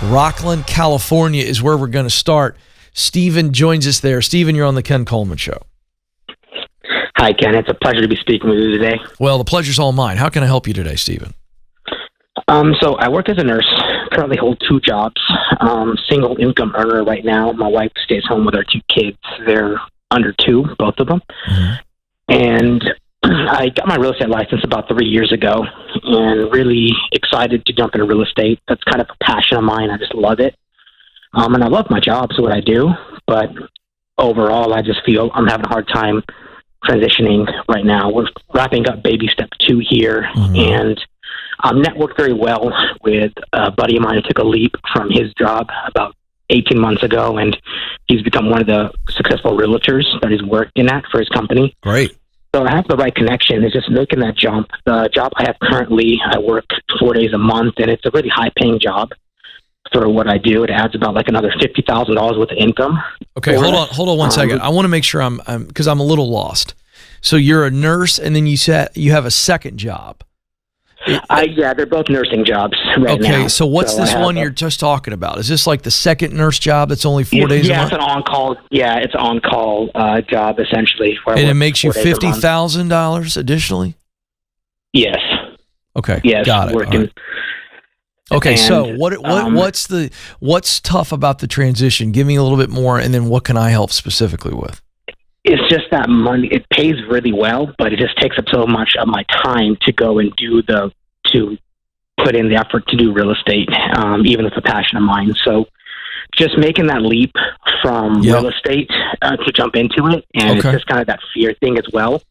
Rockland, California is where we're going to start. Stephen joins us there. Stephen, you're on the Ken Coleman Show. Hi, Ken. It's a pleasure to be speaking with you today. Well, the pleasure's all mine. How can I help you today, Stephen? So I work as a nurse, currently hold 2 jobs, single income earner right now. My wife stays home with our 2 kids. They're under 2, both of them. Mm-hmm. And I got my real estate license about 3 years ago and really excited to jump into real estate. That's kind of a passion of mine. I just love it. And I love my job, so what I do. But overall, I just feel I'm having a hard time transitioning right now. We're wrapping up baby step 2 here, and networked very well with a buddy of mine who took a leap from his job about 18 months ago, and he's become one of the successful realtors that he's working at for his company. Great. So I have the right connection. It's just making that jump. The job I have currently, I work 4 days a month, and it's a really high-paying job for what I do. It adds about like another $50,000 worth of income. Okay, hold on one second. I want to make sure I'm because I'm a little lost. So you're a nurse, and then you said you have a second job. Yeah, they're both nursing jobs right now. Okay, so what's this one you're just talking about? Is this like the second nurse job that's only 4 days a month? Yeah, it's an on-call. Yeah, it's an on-call job essentially. And it makes you $50,000 additionally? Yes. Okay. Yes. Got it. Working. Right. Okay. And, so what's tough about the transition? Give me a little bit more, and then what can I help specifically with? It's just that money. It pays really well, but it just takes up so much of my time to go and to put in the effort to do real estate, even if it's a passion of mine. So just making that leap from real estate to jump into it. And it's just kind of that fear thing as well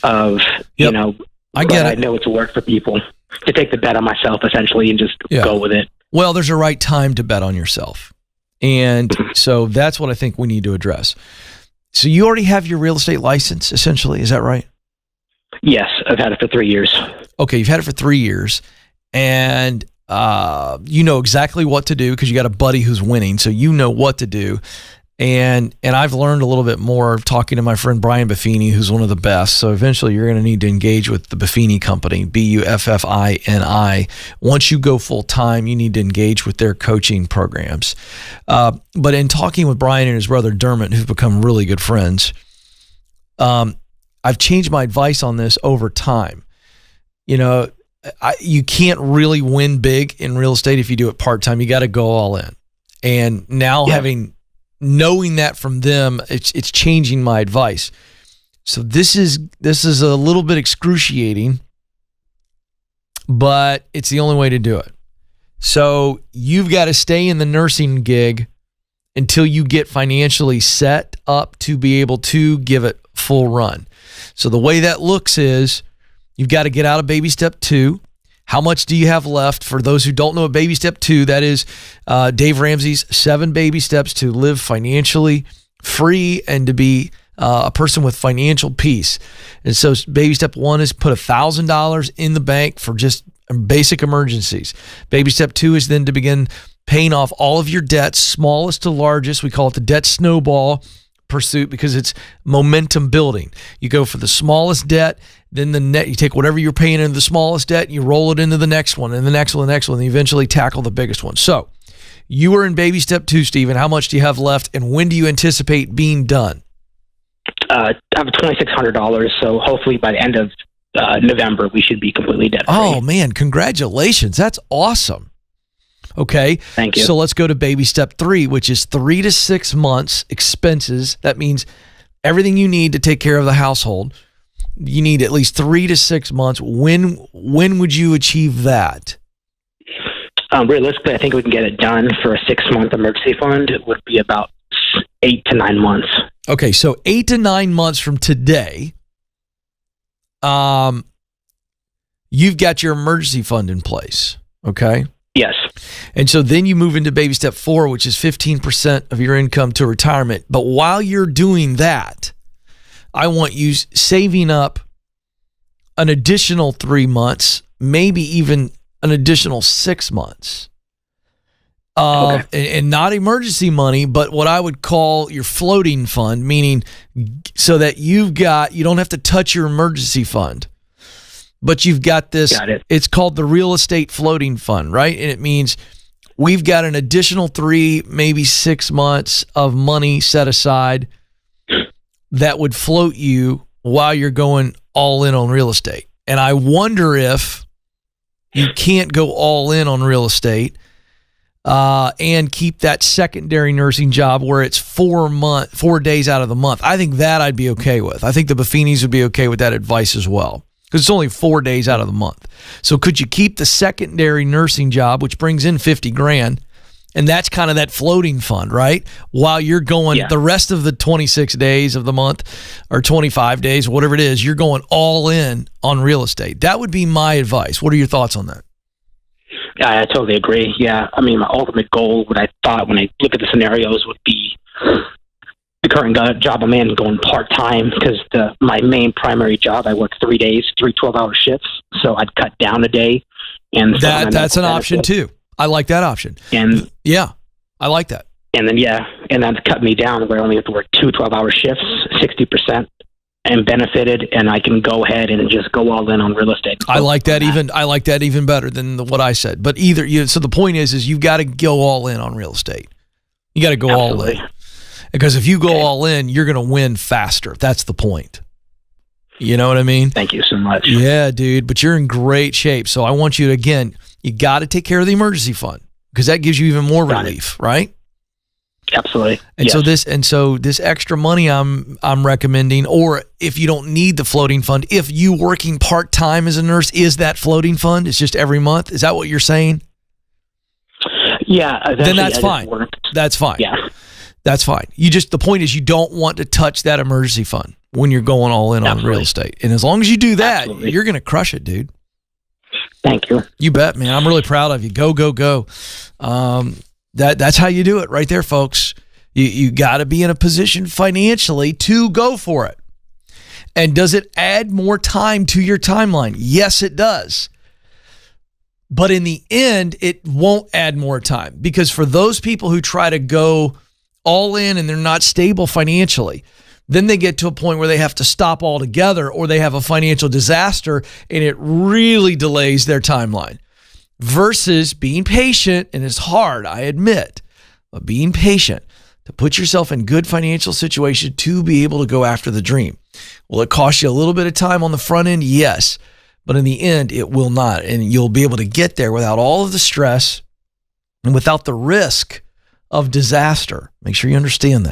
of, you know, I know it's work for people to take the bet on myself essentially and just go with it. Well, there's a right time to bet on yourself. And so that's what I think we need to address. So you already have your real estate license, essentially. Is that right? Yes, I've had it for 3 years. Okay, you've had it for 3 years, and you know exactly what to do because you got a buddy who's winning, so you know what to do. And I've learned a little bit more talking to my friend Brian Buffini, who's one of the best. So eventually you're going to need to engage with the Buffini Company, Buffini. Once you go full time, you need to engage with their coaching programs. But in talking with Brian and his brother Dermot, who've become really good friends, I've changed my advice on this over time. You know, you can't really win big in real estate if you do it part-time. You got to go all in. And now knowing that from them, it's changing my advice. So this is a little bit excruciating, but it's the only way to do it. So you've got to stay in the nursing gig until you get financially set up to be able to give it full run. So the way that looks is you've got to get out of baby step 2. How much do you have left? For those who don't know what baby step 2, that is Dave Ramsey's 7 baby steps to live financially free and to be a person with financial peace. And so baby step 1 is put $1,000 in the bank for just basic emergencies. Baby step 2 is then to begin paying off all of your debts, smallest to largest. We call it the debt snowball pursuit because it's momentum building. You go for the smallest debt, then the net, you take whatever you're paying into the smallest debt, you roll it into the next one, and the next one, and you eventually tackle the biggest one. So you are in baby step 2, Stephen. How much do you have left, and when do you anticipate being done? I have $2,600, so hopefully by the end of November, we should be completely debt free. Oh, man, congratulations. That's awesome. Okay. Thank you. So let's go to baby step 3, which is 3 to 6 months expenses. That means everything you need to take care of the household. You need at least 3 to 6 months. When would you achieve that? Realistically, I think we can get it done for a 6-month emergency fund. It would be about 8 to 9 months. Okay, so 8 to 9 months from today, you've got your emergency fund in place. Okay. Yes. And so then you move into baby step 4, which is 15% of your income to retirement. But while you're doing that, I want you saving up an additional 3 months, maybe even an additional 6 months. And not emergency money, but what I would call your floating fund, meaning so that you don't have to touch your emergency fund. But you've got this, it's called the real estate floating fund, right? And it means we've got an additional 3, maybe 6 months of money set aside that would float you while you're going all in on real estate. And I wonder if you can't go all in on real estate and keep that secondary nursing job where it's 4 days out of the month. I think that I'd be okay with. I think the Buffinis would be okay with that advice as well, because it's only 4 days out of the month. So could you keep the secondary nursing job, which brings in $50,000, and that's kind of that floating fund, right? While you're going the rest of the 26 days of the month or 25 days, whatever it is, you're going all in on real estate. That would be my advice. What are your thoughts on that? Yeah, I totally agree. Yeah, I mean, my ultimate goal, what I thought when I look at the scenarios, would be the current job I'm in going part-time, because my main primary job, I work 3 days, 3 12-hour shifts, so I'd cut down a day. And so that's an option too. I like that option. And yeah, I like that. And then, and that's cut me down where I only have to work 2 12-hour shifts, 60%. And benefited, and I can go ahead and just go all in on real estate. I like that even better than what I said. But so the point is you've got to go all in on real estate. You got to go all in, because if you go all in, you're going to win faster. That's the point. You know what I mean? Thank you so much. Yeah, dude. But you're in great shape. So I want you to, again, you got to take care of the emergency fund, because that gives you even more relief, right? Absolutely. And so this extra money I'm recommending, or if you don't need the floating fund, if you working part-time as a nurse, is that floating fund? It's just every month. Is that what you're saying? Yeah. Then that's fine. That's fine. Yeah. That's fine. The point is you don't want to touch that emergency fund when you're going all in on real estate. And as long as you do that, you're going to crush it, dude. Thank you. You bet, man. I'm really proud of you. Go, go, go. That's how you do it right there, folks. You got to be in a position financially to go for it. And does it add more time to your timeline? Yes, it does. But in the end, it won't add more time, because for those people who try to go all in and they're not stable financially, then they get to a point where they have to stop altogether, or they have a financial disaster and it really delays their timeline. Versus being patient, and it's hard, I admit, but being patient to put yourself in good financial situation to be able to go after the dream. Will it cost you a little bit of time on the front end? Yes, but in the end, it will not. And you'll be able to get there without all of the stress and without the risk of disaster. Make sure you understand that.